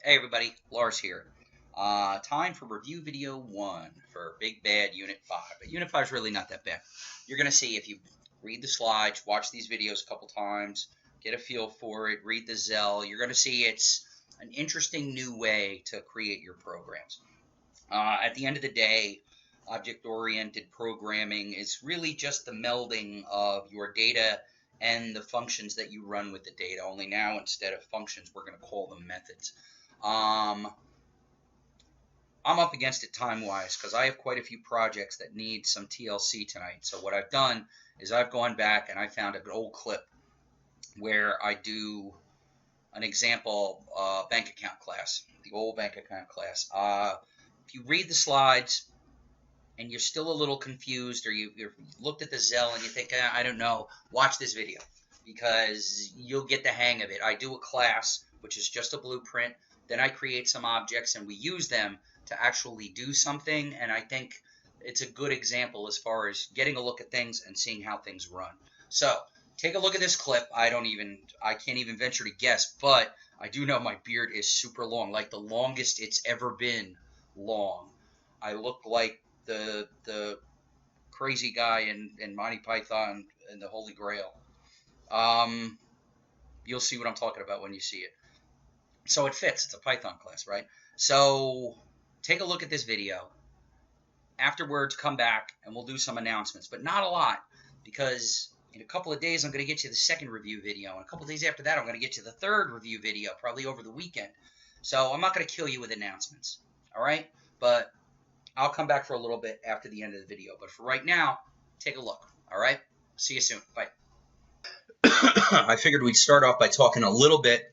Hey everybody, Lars here. Time for review video 1 for Big Bad Unit 5. But Unit 5 is really not that bad. You're going to see if you read the slides, watch these videos a couple times, get a feel for it, read the Zell, you're going to see it's an interesting new way to create your programs. At the end of the day, object-oriented programming is really just the melding of your data and the functions that you run with the data. Only now, instead of functions, we're going to call them methods. I'm up against it time-wise because I have quite a few projects that need some TLC tonight. So what I've done is I've gone back and I found an old clip where I do an example bank account class, the old bank account class. If you read the slides and you're still a little confused, or you've looked at the Zell and you think, I don't know, watch this video because you'll get the hang of it. I do a class, which is just a blueprint. Then I create some objects and we use them to actually do something, and I think it's a good example as far as getting a look at things and seeing how things run. So take a look at this clip. I can't even venture to guess, but I do know my beard is super long, like the longest it's ever been long. I look like the crazy guy in Monty Python and the Holy Grail. You'll see what I'm talking about when you see it. So it fits. It's a Python class, right? So take a look at this video. Afterwards, come back and we'll do some announcements, but not a lot, because in a couple of days I'm going to get you the second review video, and a couple of days after that I'm going to get you the third review video, probably over the weekend. So I'm not going to kill you with announcements, all right? But I'll come back for a little bit after the end of the video. But for right now, take a look, all right? See you soon. Bye. I figured we'd start off by talking a little bit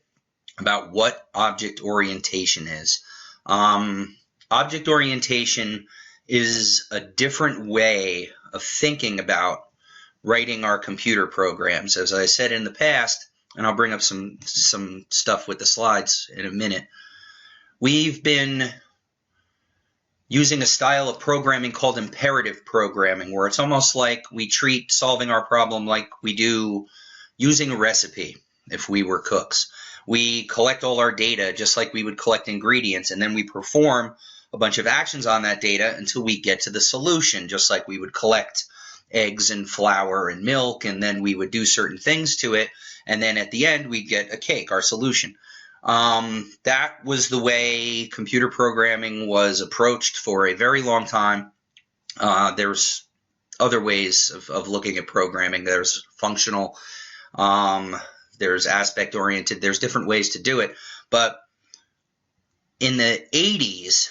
about what object orientation is. Object orientation is a different way of thinking about writing our computer programs. As I said in the past, and I'll bring up some stuff with the slides in a minute, we've been using a style of programming called imperative programming, where it's almost like we treat solving our problem like we do using a recipe if we were cooks. We collect all our data just like we would collect ingredients, and then we perform a bunch of actions on that data until we get to the solution, just like we would collect eggs and flour and milk, and then we would do certain things to it, and then at the end we get a cake, our solution. That was the way computer programming was approached for a very long time. There's other ways of looking at programming. There's functional, there's aspect-oriented, there's different ways to do it. But in the 80s,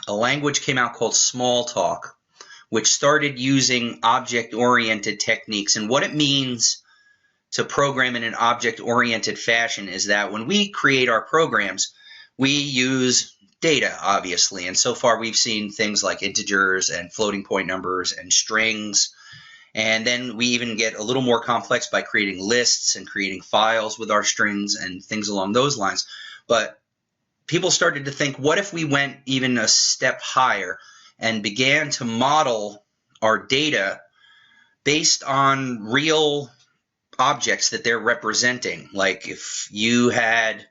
a language came out called Smalltalk, which started using object-oriented techniques. And what it means to program in an object-oriented fashion is that when we create our programs, we use data, obviously. And so far, we've seen things like integers and floating point numbers and strings. And then we even get a little more complex by creating lists and creating files with our strings and things along those lines. But people started to think, what if we went even a step higher and began to model our data based on real objects that they're representing? Like if you had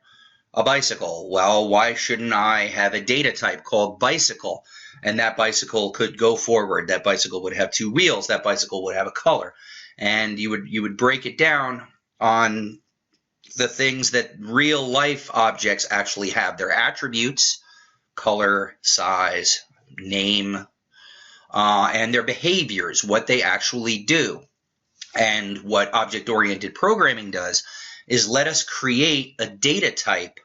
a bicycle, well, why shouldn't I have a data type called bicycle? And that bicycle could go forward. That bicycle would have two wheels. That bicycle would have a color. And you would break it down on the things that real life objects actually have. Their attributes, color, size, name, and their behaviors, what they actually do. And what object-oriented programming does is let us create a data type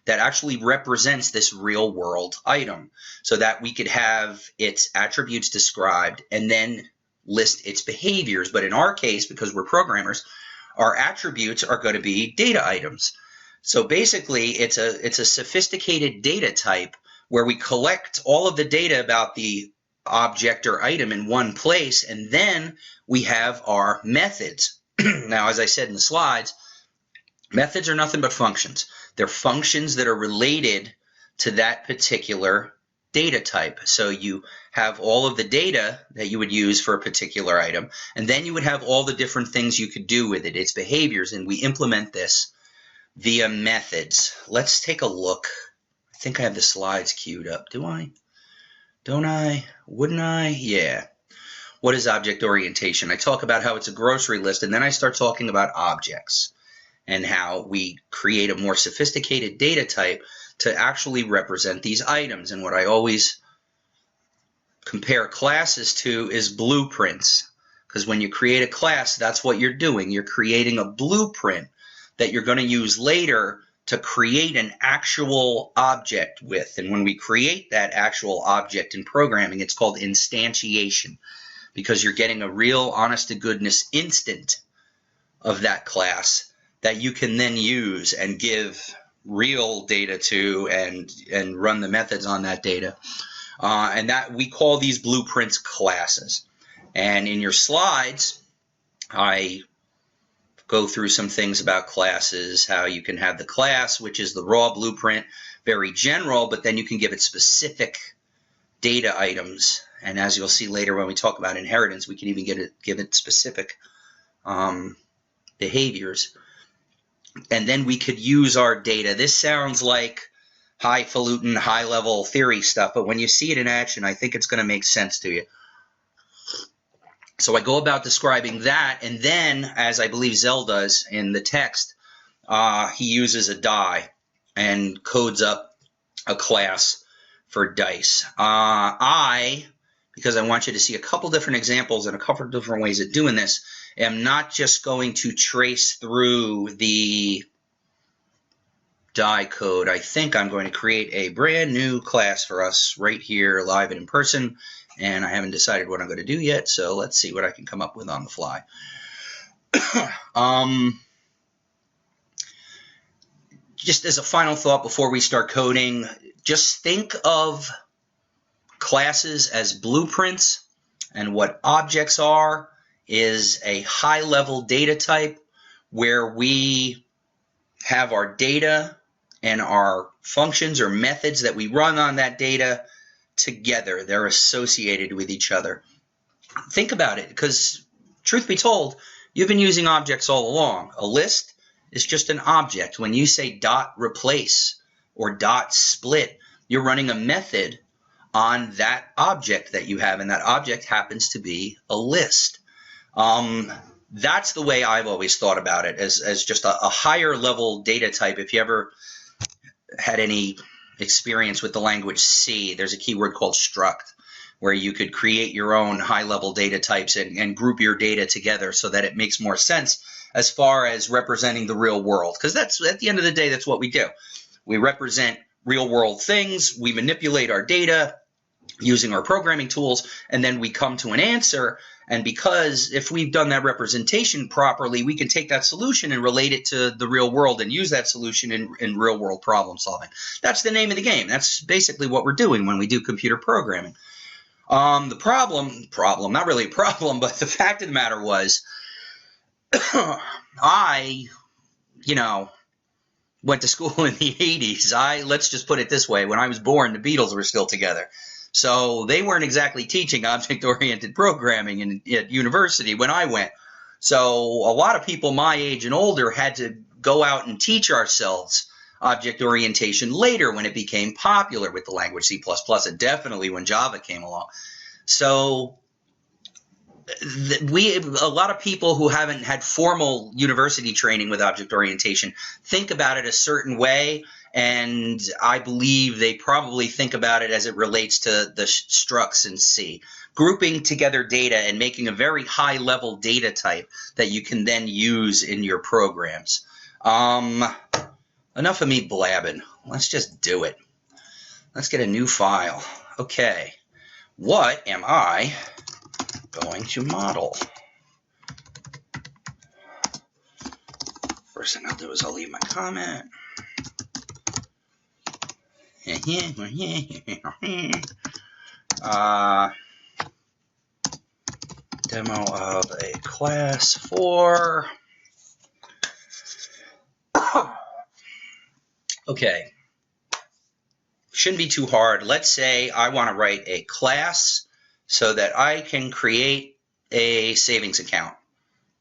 that actually represents this real-world item, so that we could have its attributes described and then list its behaviors. But in our case, because we're programmers, our attributes are going to be data items. So basically, it's a sophisticated data type where we collect all of the data about the object or item in one place, and then we have our methods. Now, as I said in the slides, methods are nothing but functions. They're functions that are related to that particular data type. So you have all of the data that you would use for a particular item, and then you would have all the different things you could do with it, its behaviors, and we implement this via methods. Let's take a look I think I have the slides queued up. Do I? Don't I? Wouldn't I? Yeah. What is object orientation? I talk about how it's a grocery list, and then I start talking about objects and how we create a more sophisticated data type to actually represent these items. And what I always compare classes to is blueprints, because when you create a class, that's what you're doing. You're creating a blueprint that you're going to use later to create an actual object with. And when we create that actual object in programming, it's called instantiation, because you're getting a real honest-to-goodness instant of that class that you can then use and give real data to and run the methods on that data. And that we call these blueprints classes. And in your slides, I go through some things about classes, how you can have the class, which is the raw blueprint, very general, but then you can give it specific data items. And as you'll see later when we talk about inheritance, we can even give it specific behaviors. And then we could use our data. This sounds like highfalutin, high-level theory stuff, but when you see it in action, I think it's going to make sense to you. So I go about describing that, and then, as I believe Zell does in the text, he uses a die and codes up a class for dice. Because I want you to see a couple different examples and a couple different ways of doing this, am not just going to trace through the die code. I think I'm going to create a brand new class for us right here live and in person, and I haven't decided what I'm going to do yet, so let's see what I can come up with on the fly. Just as a final thought before we start coding, just think of classes as blueprints, and what objects are is a high-level data type where we have our data and our functions or methods that we run on that data together. They're associated with each other. Think about it, because truth be told, you've been using objects all along. A list is just an object. When you say dot replace or dot split, you're running a method on that object that you have, and that object happens to be a list. That's the way I've always thought about it, as just a higher level data type. If you ever had any experience with the language C, there's a keyword called struct, where you could create your own high-level data types and group your data together so that it makes more sense as far as representing the real world. Because that's, at the end of the day, that's what we do. We represent real-world things. We manipulate our data using our programming tools, and then we come to an answer. And because if we've done that representation properly, we can take that solution and relate it to the real world and use that solution in real-world problem solving. That's the name of the game. That's basically what we're doing when we do computer programming. The problem, not really a problem, but the fact of the matter was, I, went to school in the 80s. Let's just put it this way. When I was born, the Beatles were still together. So they weren't exactly teaching object-oriented programming at university when I went. So a lot of people my age and older had to go out and teach ourselves object orientation later when it became popular with the language C++, and definitely when Java came along. So a lot of people who haven't had formal university training with object orientation think about it a certain way, and I believe they probably think about it as it relates to the structs in C. Grouping together data and making a very high-level data type that you can then use in your programs. Enough of me blabbing. Let's just do it. Let's get a new file. Okay. What am I going to model? First thing I'll do is I'll leave my comment. Demo of a class for... Okay, shouldn't be too hard. Let's say I want to write a class so that I can create a savings account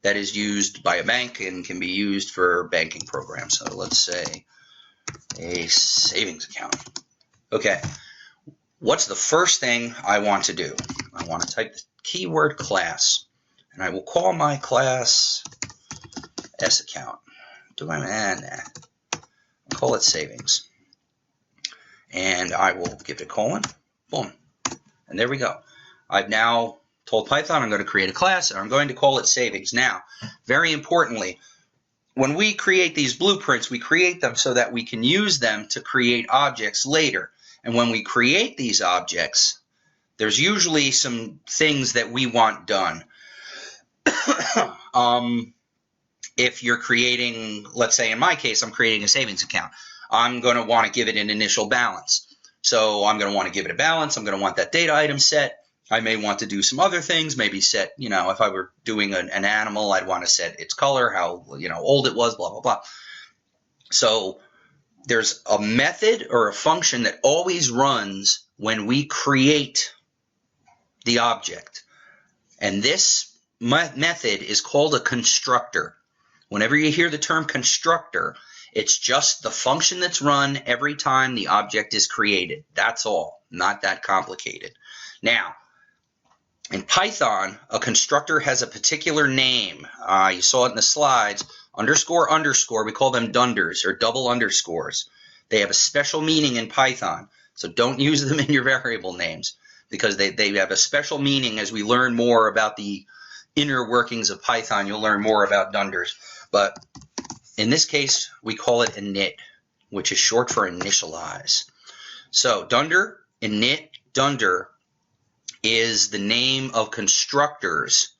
that is used by a bank and can be used for banking programs. So let's say a savings account. Okay, what's the first thing I want to do? I want to type the keyword class, and I will call my class S account. I'll call it savings. And I will give it a colon. Boom. And there we go. I've now told Python I'm going to create a class, and I'm going to call it savings. Now, very importantly, when we create these blueprints, we create them so that we can use them to create objects later. And when we create these objects, there's usually some things that we want done. If you're creating, let's say in my case, I'm creating a savings account, I'm going to want to give it an initial balance. So I'm going to want to give it a balance. I'm going to want that data item set. I may want to do some other things, maybe set, if I were doing an animal, I'd want to set its color, how, old it was, blah, blah, blah. So there's a method or a function that always runs when we create the object. And this method is called a constructor. Whenever you hear the term constructor, it's just the function that's run every time the object is created. That's all. Not that complicated. Now, in Python, a constructor has a particular name. You saw it in the slides. Underscore, underscore, we call them dunders or double underscores. They have a special meaning in Python, so don't use them in your variable names because they have a special meaning. As we learn more about the inner workings of Python, you'll learn more about dunders. But in this case, we call it init, which is short for initialize. So dunder, init, dunder is the name of constructors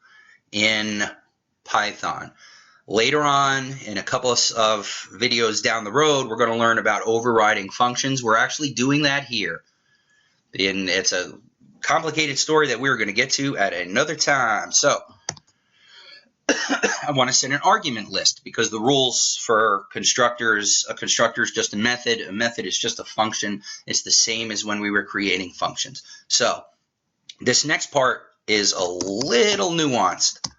in Python. Later on, in a couple of videos down the road, we're going to learn about overriding functions. We're actually doing that here. And it's a complicated story that we're going to get to at another time. So I want to set an argument list because the rules for constructors, a constructor is just a method is just a function. It's the same as when we were creating functions. So this next part is a little nuanced.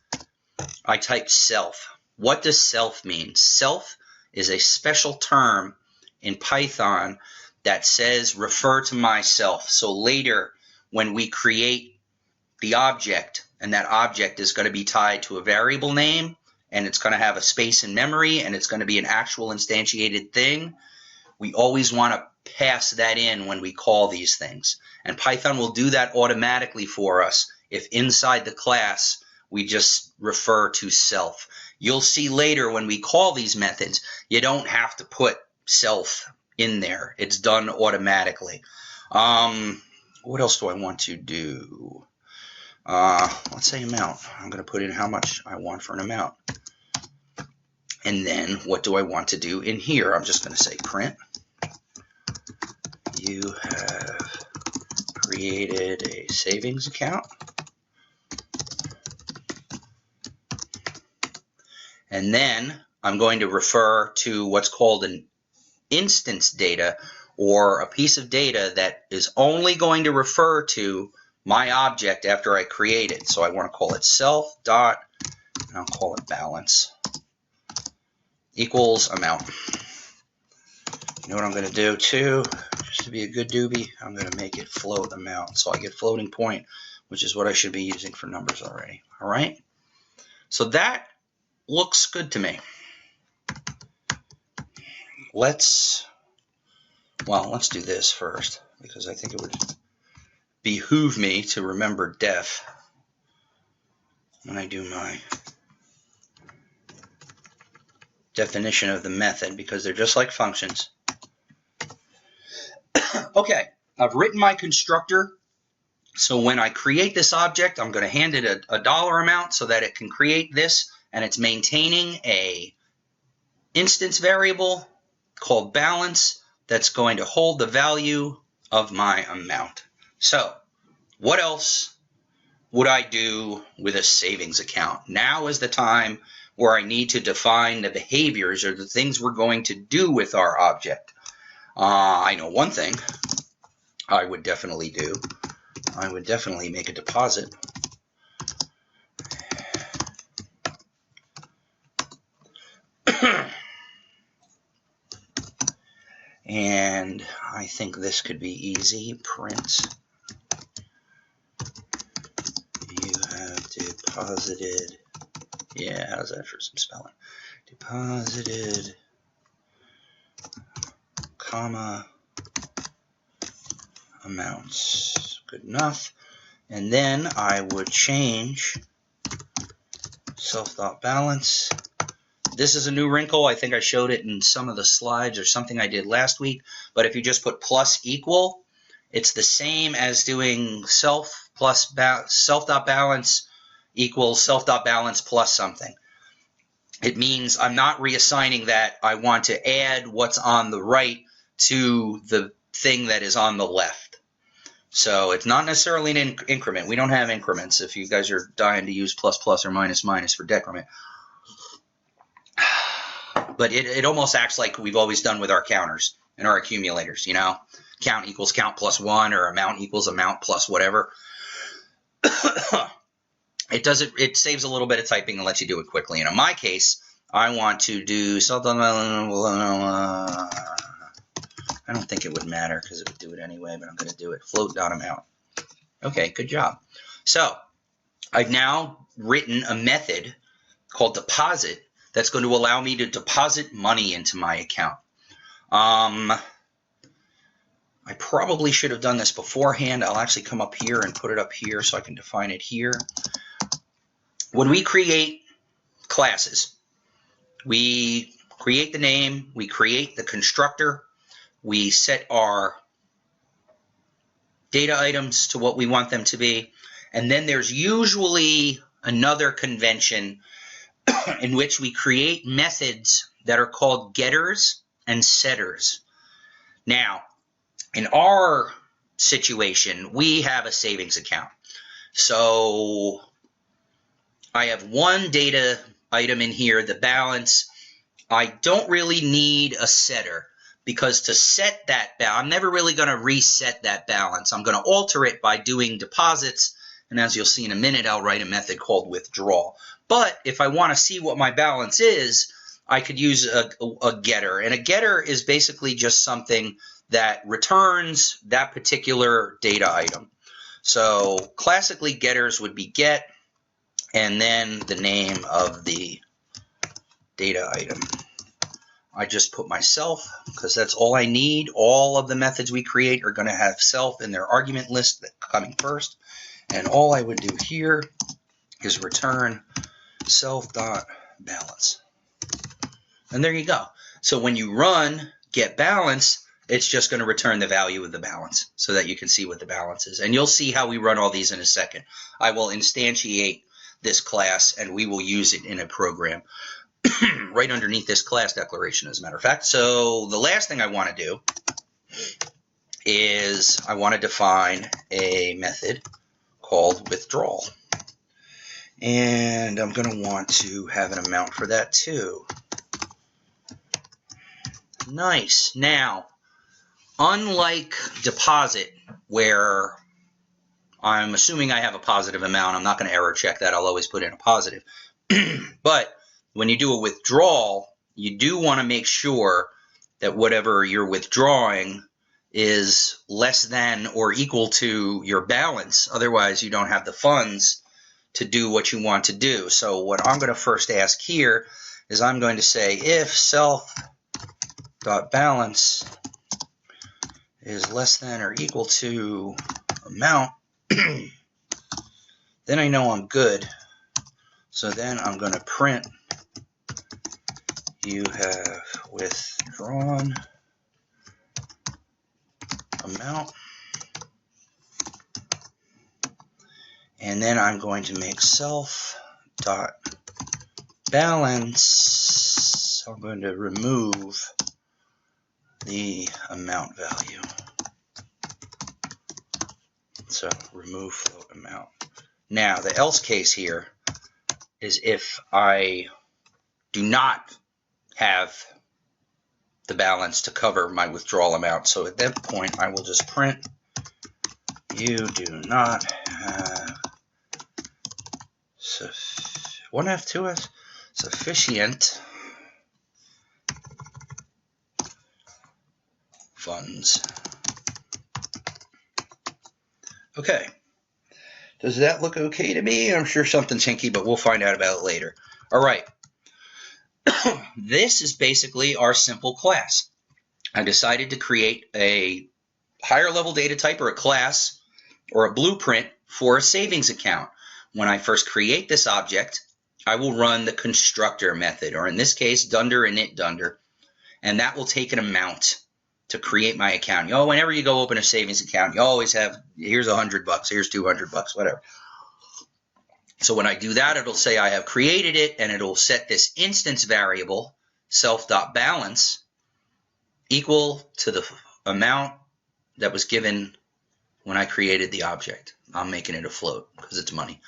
I type self. What does self mean? Self is a special term in Python that says refer to myself. So later when we create the object, and that object is going to be tied to a variable name, and it's going to have a space in memory, and it's going to be an actual instantiated thing, we always want to pass that in when we call these things. And Python will do that automatically for us if inside the class we just refer to self. You'll see later when we call these methods, you don't have to put self in there. It's done automatically. What else do I want to do? Let's say amount. I'm going to put in how much I want for an amount. And then what do I want to do in here? I'm just going to say print. You have created a savings account. And then I'm going to refer to what's called an instance data, or a piece of data that is only going to refer to my object after I create it. So I want to call it self dot, and I'll call it balance, equals amount. You know what I'm going to do too? Just to be a good doobie, I'm going to make it float amount. So I get floating point, which is what I should be using for numbers already. All right? So that looks good to me. Let's do this first, because I think it would behoove me to remember def when I do my definition of the method, because they're just like functions. Okay, I've written my constructor. So when I create this object, I'm going to hand it a dollar amount so that it can create this, and it's maintaining a instance variable called balance that's going to hold the value of my amount. So what else would I do with a savings account? Now is the time where I need to define the behaviors or the things we're going to do with our object. I know one thing I would definitely do. I would definitely make a deposit. And I think this could be easy. Print. You have deposited. Yeah, how's that for some spelling? Deposited, comma, amounts. Good enough. And then I would change self.balance. This is a new wrinkle. I think I showed it in some of the slides or something I did last week. But if you just put plus equal, it's the same as doing self plus self.balance equals self.balance plus something. It means I'm not reassigning that. I want to add what's on the right to the thing that is on the left. So it's not necessarily an increment. We don't have increments if you guys are dying to use plus plus or minus minus for decrement. But it almost acts like we've always done with our counters and our accumulators, you know? Count equals count plus 1 or amount equals amount plus whatever. It saves a little bit of typing and lets you do it quickly. And in my case, I want to do something. I don't think it would matter because it would do it anyway, but I'm going to do it. Float.amount. Okay, good job. So I've now written a method called deposit that's going to allow me to deposit money into my account. I probably should have done this beforehand. I'll actually come up here and put it up here so I can define it here. When we create classes, we create the name, we create the constructor, we set our data items to what we want them to be, and then there's usually another convention in which we create methods that are called getters and setters. Now, in our situation, we have a savings account. So I have one data item in here, the balance. I don't really need a setter because to set that balance, I'm never really going to reset that balance. I'm going to alter it by doing deposits. And as you'll see in a minute, I'll write a method called withdrawal. But if I want to see what my balance is, I could use a getter. And a getter is basically just something that returns that particular data item. So classically, getters would be get and then the name of the data item. I just put myself because that's all I need. All of the methods we create are going to have self in their argument list coming first. And all I would do here is return self.balance. And there you go. So when you run get balance, it's just going to return the value of the balance so that you can see what the balance is. And you'll see how we run all these in a second. I will instantiate this class and we will use it in a program right underneath this class declaration, as a matter of fact. So the last thing I want to do is I want to define a method called withdrawal. And I'm going to want to have an amount for that too. Nice. Now, unlike deposit, where I'm assuming I have a positive amount, I'm not going to error check that. I'll always put in a positive. But when you do a withdrawal, you do want to make sure that whatever you're withdrawing is less than or equal to your balance. Otherwise, you don't have the funds to do what you want to do. So what I'm going to first ask here is I'm going to say if self.balance is less than or equal to amount, then I know I'm good. So then I'm going to print you have withdrawn amount. And then I'm going to make self.balance. So I'm going to remove the amount value. So remove float amount. Now the else case here is if I do not have the balance to cover my withdrawal amount. So at that point I will just print you do not have sufficient funds. Okay. Does that look okay to me? I'm sure something's hinky, but we'll find out about it later. All right. This is basically our simple class. I decided to create a higher level data type or a class or a blueprint for a savings account. When I first create this object, I will run the constructor method, or in this case, dunder init dunder, and that will take an amount to create my account. Whenever you go open a savings account, you always have, here's $100, here's $200, whatever. So when I do that, it'll say I have created it, and it'll set this instance variable, self.balance, equal to the amount that was given when I created the object. I'm making it a float because it's money.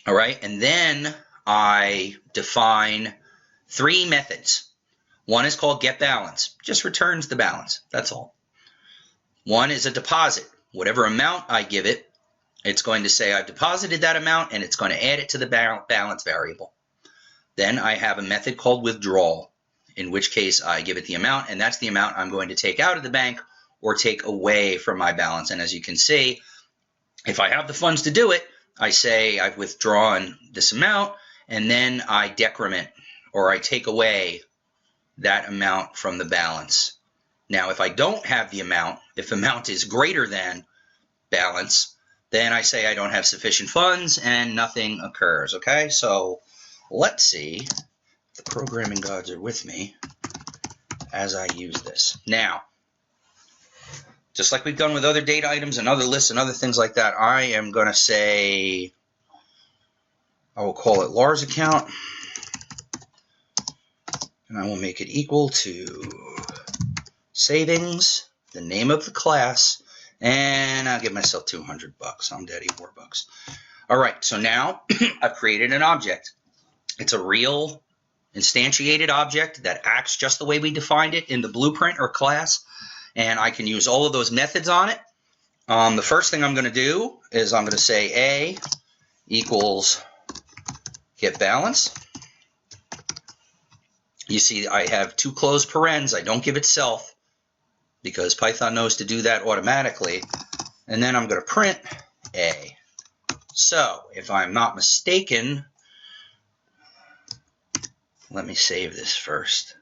All right, and then I define 3 methods. One is called getBalance, just returns the balance, that's all. One is a deposit. Whatever amount I give it, it's going to say I've deposited that amount, and it's going to add it to the balance variable. Then I have a method called withdrawal, in which case I give it the amount, and that's the amount I'm going to take out of the bank or take away from my balance. And as you can see, if I have the funds to do it, I say I've withdrawn this amount, and then I decrement, or I take away that amount from the balance. Now, if I don't have the amount, if amount is greater than balance, then I say I don't have sufficient funds and nothing occurs, okay? So let's see if the programming gods are with me as I use this. Now, just like we've done with other data items and other lists and other things like that, I am going to say, I will call it Lars account, and I will make it equal to savings, the name of the class, and I'll give myself $200. I'm daddy $4. All right, so now I've created an object. It's a real instantiated object that acts just the way we defined it in the blueprint or class, and I can use all of those methods on it. The first thing I'm going to do is I'm going to say A equals getBalance. You see I have 2 closed parens. I don't give it self, because Python knows to do that automatically. And then I'm going to print A. So if I'm not mistaken, let me save this first.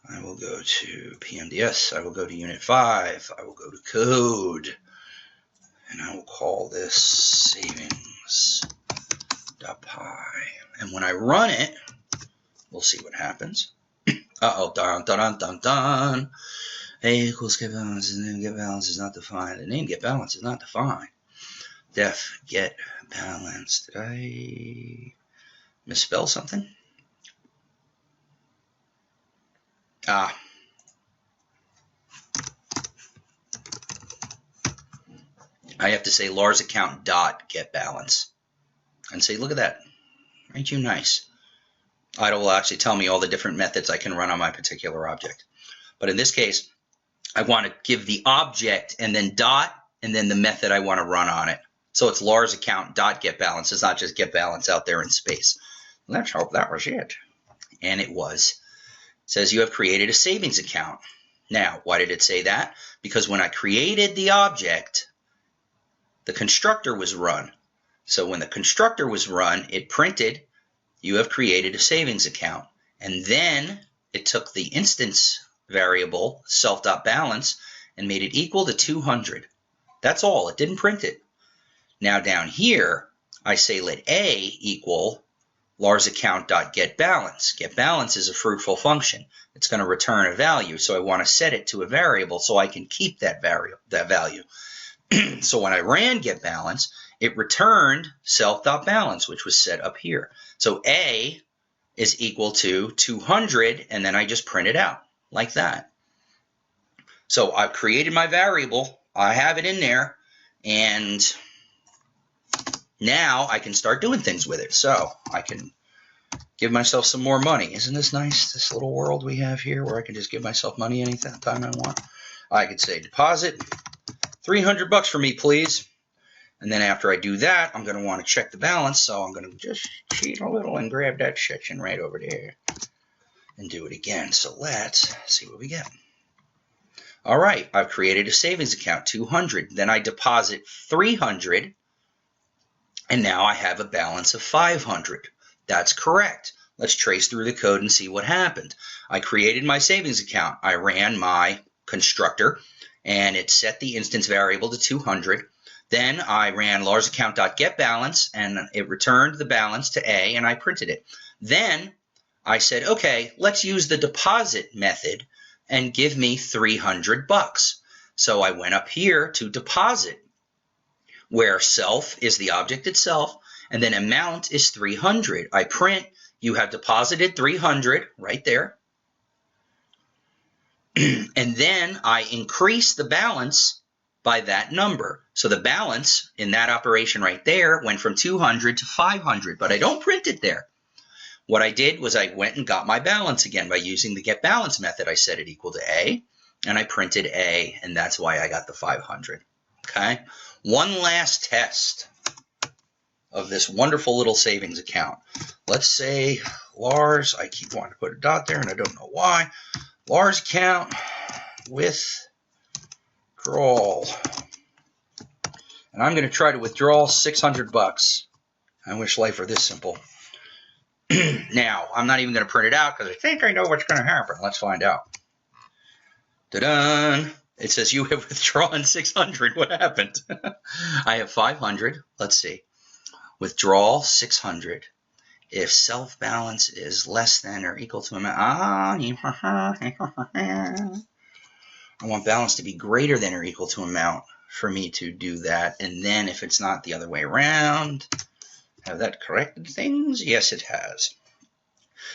I will go to PMDS. I will go to Unit 5. I will go to Code. And I will call this savings.py. And when I run it, we'll see what happens. Uh-oh, dun, dun, dun, dun, dun. A equals getBalance, and then getBalance is not defined. The name getBalance is not defined. Def getBalance. Did I misspell something? I have to say Lars account dot getBalance. And say, look at that. Ain't you nice? It will actually tell me all the different methods I can run on my particular object. But in this case, I want to give the object and then dot and then the method I want to run on it. So it's Lars account dot getBalance. It's not just getBalance out there in space. Let's hope that was it. And it was. It says you have created a savings account. Now, why did it say that? Because when I created the object, the constructor was run. So when the constructor was run, it printed, you have created a savings account. And then it took the instance variable, self.balance, and made it equal to 200. That's all. It didn't print it. Now down here, I say let A equal Lars account.getBalance. GetBalance is a fruitful function. It's going to return a value, so I want to set it to a variable so I can keep that value. So when I ran getBalance, it returned self.balance, which was set up here. So A is equal to 200, and then I just print it out like that. So I've created my variable. I have it in there, and now I can start doing things with it. So I can give myself some more money. Isn't this nice, this little world we have here where I can just give myself money anytime I want? I could say deposit $300 for me, please. And then after I do that, I'm going to want to check the balance. So I'm going to just cheat a little and grab that section right over there and do it again. So let's see what we get. All right, I've created a savings account, 200. Then I deposit 300, and now I have a balance of 500. That's correct. Let's trace through the code and see what happened. I created my savings account. I ran my constructor, and it set the instance variable to 200. Then I ran larsaccount.getBalance, and it returned the balance to A, and I printed it. Then I said, okay, let's use the deposit method and give me 300 bucks. So I went up here to deposit, where self is the object itself, and then amount is 300. I print, you have deposited 300 right there. And then I increase the balance by that number. So the balance in that operation right there went from 200 to 500, but I don't print it there. What I did was I went and got my balance again by using the get balance method. I set it equal to A, and I printed A, and that's why I got the 500. Okay? One last test of this wonderful little savings account. Let's say Lars, I keep wanting to put a dot there, and I don't know why. Lars account withdrawal. And I'm going to try to withdraw 600 bucks. I wish life were this simple. Now, I'm not even going to print it out because I think I know what's going to happen. Let's find out. Ta-da! It says you have withdrawn 600. What happened? I have 500. Let's see. Withdrawal 600. If self balance is less than or equal to amount. I want balance to be greater than or equal to amount for me to do that. And then if it's not the other way around, have that corrected things? Yes, it has.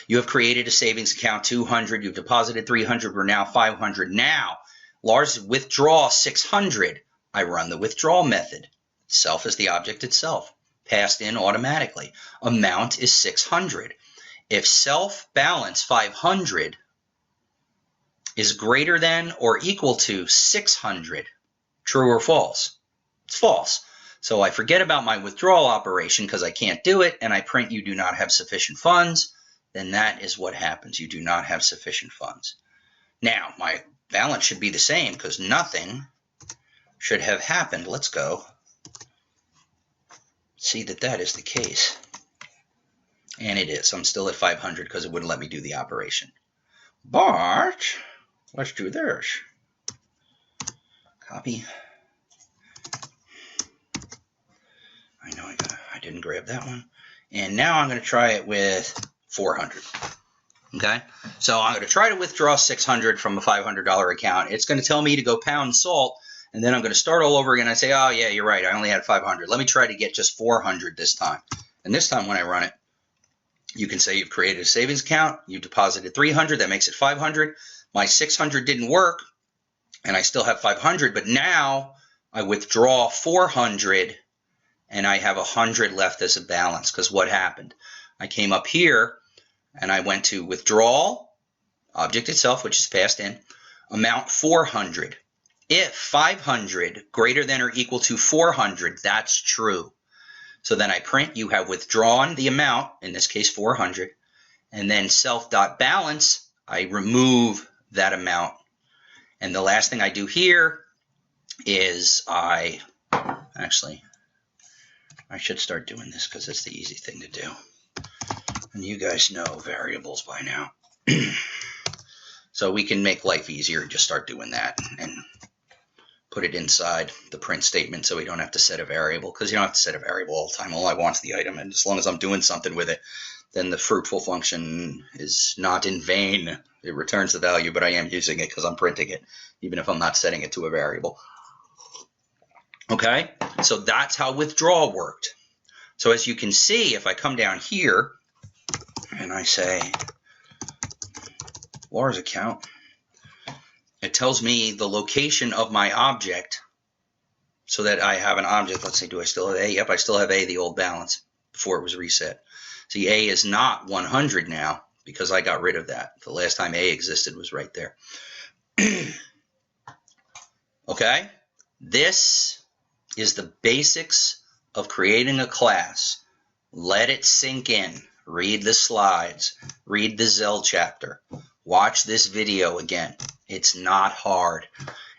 You have created a savings account, 200. You've deposited 300. We're now 500. Now, Lars withdraw 600. I run the withdrawal method. Self is the object itself. Passed in automatically. Amount is 600. If self balance 500 is greater than or equal to 600, true or false? It's false. So I forget about my withdrawal operation because I can't do it, and I print you do not have sufficient funds. Then that is what happens. You do not have sufficient funds. Now, my balance should be the same because nothing should have happened. Let's go see that that is the case. And it is. I'm still at 500 because it wouldn't let me do the operation. But let's do this. Copy. I know I didn't grab that one. And now I'm going to try it with 400. Okay? So I'm going to try to withdraw 600 from a $500 account. It's going to tell me to go pound salt. And then I'm going to start all over again. I say, oh, yeah, you're right. I only had 500. Let me try to get just 400 this time. And this time when I run it, you can say you've created a savings account. You deposited 300. That makes it 500. My 600 didn't work, and I still have 500. But now I withdraw 400, and I have 100 left as a balance. Because what happened? I came up here, and I went to withdrawal, object itself, which is passed in, amount 400. If 500 greater than or equal to 400, that's true. So then I print, you have withdrawn the amount, in this case 400, and then self.balance, I remove that amount. And the last thing I do here is I should start doing this because it's the easy thing to do. And you guys know variables by now. So we can make life easier and just start doing that and put it inside the print statement so we don't have to set a variable, because you don't have to set a variable all the time. All I want is the item, and as long as I'm doing something with it, then the fruitful function is not in vain. It returns the value, but I am using it because I'm printing it, even if I'm not setting it to a variable. Okay, so that's how withdrawal worked. So as you can see, if I come down here and I say Lars account, it tells me the location of my object so that I have an object. Let's see, do I still have A? Yep, I still have A, the old balance, before it was reset. See, A is not 100 now because I got rid of that. The last time A existed was right there. Okay? This is the basics of creating a class. Let it sink in. Read the slides. Read the Zell chapter. Watch this video again. It's not hard.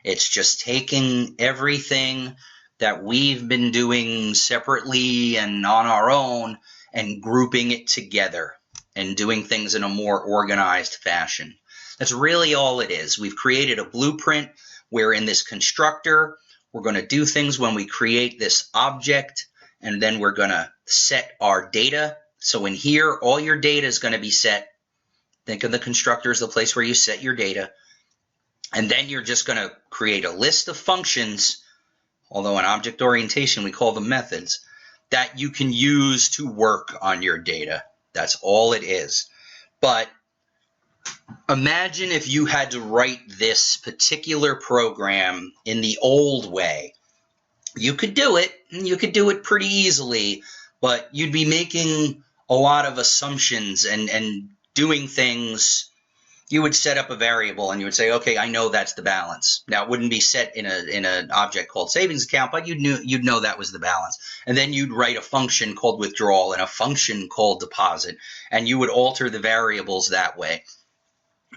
It's just taking everything that we've been doing separately and on our own and grouping it together and doing things in a more organized fashion. That's really all it is. We've created a blueprint where in this constructor, we're going to do things when we create this object, and then we're going to set our data. So in here, all your data is going to be set. Think of the constructor as the place where you set your data. And then you're just going to create a list of functions, although in object orientation we call them methods, that you can use to work on your data. That's all it is. But imagine if you had to write this particular program in the old way. You could do it, and you could do it pretty easily, but you'd be making a lot of assumptions and doing things. You would set up a variable and you would say, okay, I know that's the balance. Now, it wouldn't be set in an object called savings account, but you'd know that was the balance. And then you'd write a function called withdrawal and a function called deposit, and you would alter the variables that way.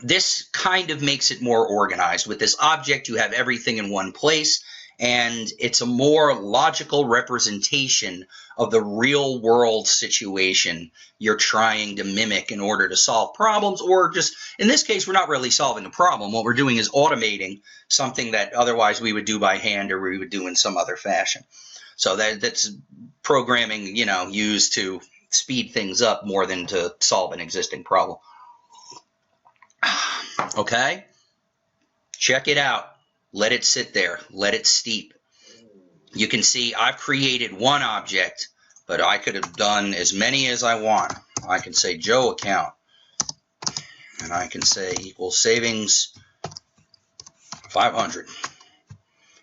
This kind of makes it more organized. With this object, you have everything in one place, and it's a more logical representation of the real world situation you're trying to mimic in order to solve problems, or just, in this case, we're not really solving a problem. What we're doing is automating something that otherwise we would do by hand or we would do in some other fashion. So that's programming, used to speed things up more than to solve an existing problem. Okay? Check it out. Let it sit there. Let it steep. You can see I've created one object, but I could have done as many as I want. I can say Joe account, and I can say equals savings 500.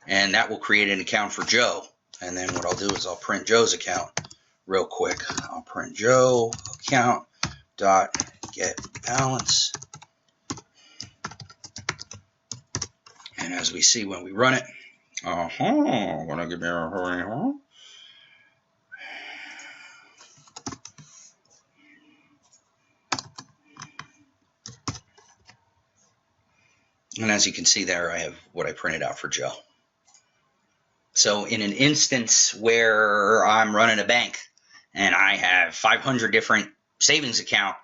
And that will create an account for Joe. And then what I'll do is I'll print Joe's account real quick. I'll print Joe account dot get balance. And as we see when we run it, gonna give me a and as you can see there, I have what I printed out for Joe. So in an instance where I'm running a bank and I have 500 different savings accounts,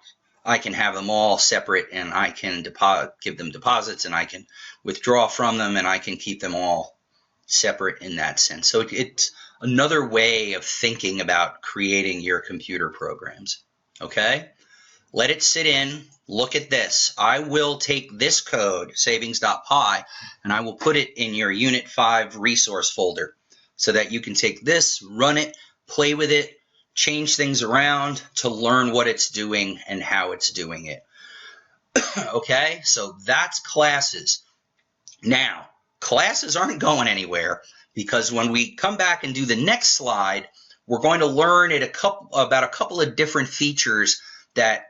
I can have them all separate, and I can give them deposits, and I can withdraw from them, and I can keep them all separate in that sense. So it's another way of thinking about creating your computer programs. Okay? Let it sit in. Look at this. I will take this code, savings.py, and I will put it in your Unit 5 resource folder so that you can take this, run it, play with it, change things around to learn what it's doing and how it's doing it. Okay, so that's classes. Now, classes aren't going anywhere, because when we come back and do the next slide, we're going to learn about a couple of different features that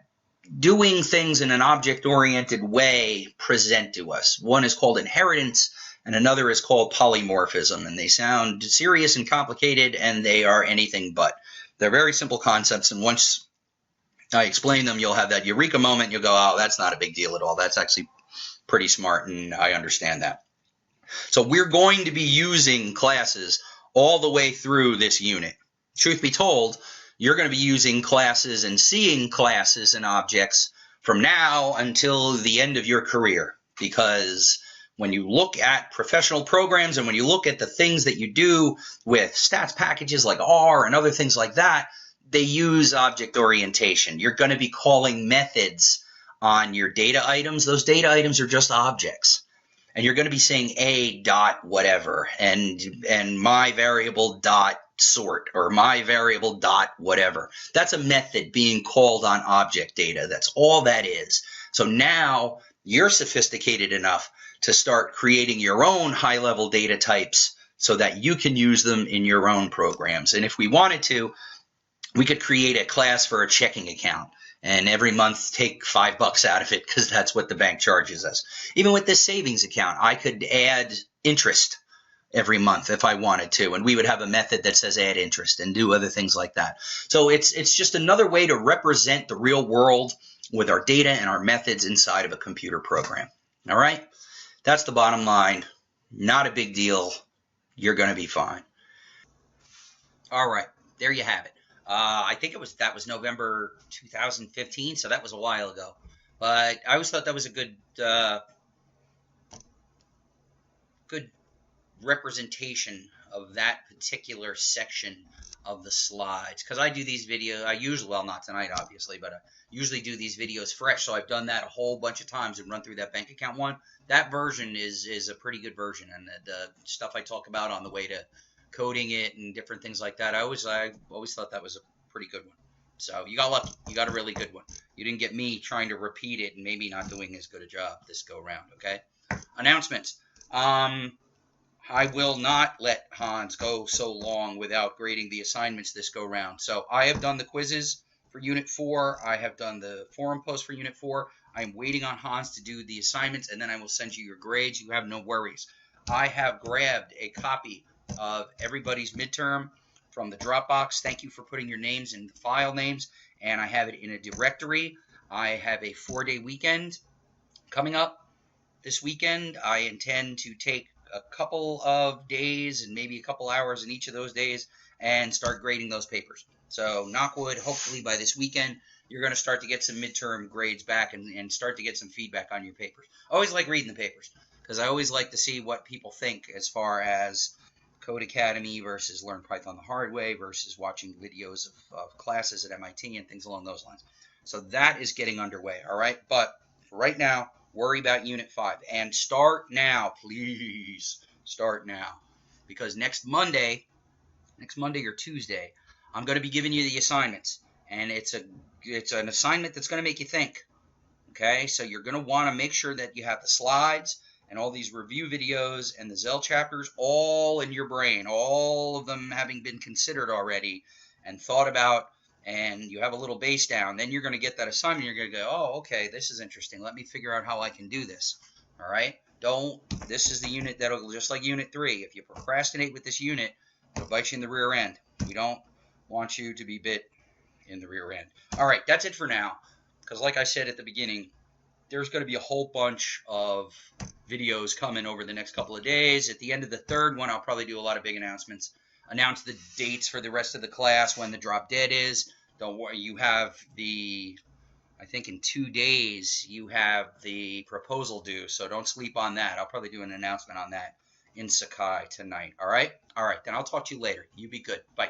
doing things in an object-oriented way present to us. One is called inheritance, and another is called polymorphism, and they sound serious and complicated, and they are anything but. They're very simple concepts, and once I explain them, you'll have that eureka moment. You'll go, oh, that's not a big deal at all. That's actually pretty smart, and I understand that. So we're going to be using classes all the way through this unit. Truth be told, you're going to be using classes and seeing classes and objects from now until the end of your career, because when you look at professional programs and when you look at the things that you do with stats packages like R and other things like that, they use object orientation. You're going to be calling methods on your data items. Those data items are just objects. And you're going to be saying a dot whatever and my variable dot sort or my variable dot whatever. That's a method being called on object data. That's all that is. So now you're sophisticated enough to start creating your own high-level data types so that you can use them in your own programs. And if we wanted to, we could create a class for a checking account and every month take $5 out of it, because that's what the bank charges us. Even with this savings account, I could add interest every month if I wanted to, and we would have a method that says add interest and do other things like that. So it's just another way to represent the real world with our data and our methods inside of a computer program. All right? That's the bottom line. Not a big deal. You're going to be fine. All right, there you have it. I think that was November 2015, so that was a while ago. But I always thought that was a good representation of that particular section of the slides, because I do these videos. I usually, well, not tonight, obviously, but I usually do these videos fresh. So I've done that a whole bunch of times and run through that bank account one. That version is a pretty good version, and the stuff I talk about on the way to coding it and different things like that. I always thought that was a pretty good one. So you got lucky. You got a really good one. You didn't get me trying to repeat it and maybe not doing as good a job this go round. Okay. Announcements. I will not let Hans go so long without grading the assignments this go round. So I have done the quizzes for Unit 4. I have done the forum post for Unit 4. I'm waiting on Hans to do the assignments, and then I will send you your grades. You have no worries. I have grabbed a copy of everybody's midterm from the Dropbox. Thank you for putting your names in the file names, and I have it in a directory. I have a 4-day weekend coming up. This weekend, I intend to take a couple of days and maybe a couple hours in each of those days and start grading those papers. So knock wood, hopefully by this weekend, you're going to start to get some midterm grades back and start to get some feedback on your papers. I always like reading the papers because I always like to see what people think as far as Code Academy versus Learn Python the Hard Way versus watching videos of classes at MIT and things along those lines. So that is getting underway, all right? But for right now, worry about Unit 5. And start now, please. Start now. Because next Monday or Tuesday, I'm going to be giving you the assignments. And it's an assignment that's going to make you think. Okay? So you're going to want to make sure that you have the slides and all these review videos and the Zell chapters all in your brain, all of them having been considered already and thought about, and you have a little base down. Then you're going to get that assignment. You're going to go, oh, okay, this is interesting. Let me figure out how I can do this. All right? This is the unit that'll, just like Unit 3, if you procrastinate with this unit, it'll bite you in the rear end. We don't want you to be bit in the rear end. All right, that's it for now. Because like I said at the beginning, there's going to be a whole bunch of videos coming over the next couple of days. At the end of the third one, I'll probably do a lot of big announcements. Announce the dates for the rest of the class, when the drop dead is. Don't worry, you have I think in 2 days, you have the proposal due, so don't sleep on that. I'll probably do an announcement on that in Sakai tonight, all right? All right, then I'll talk to you later. You be good. Bye.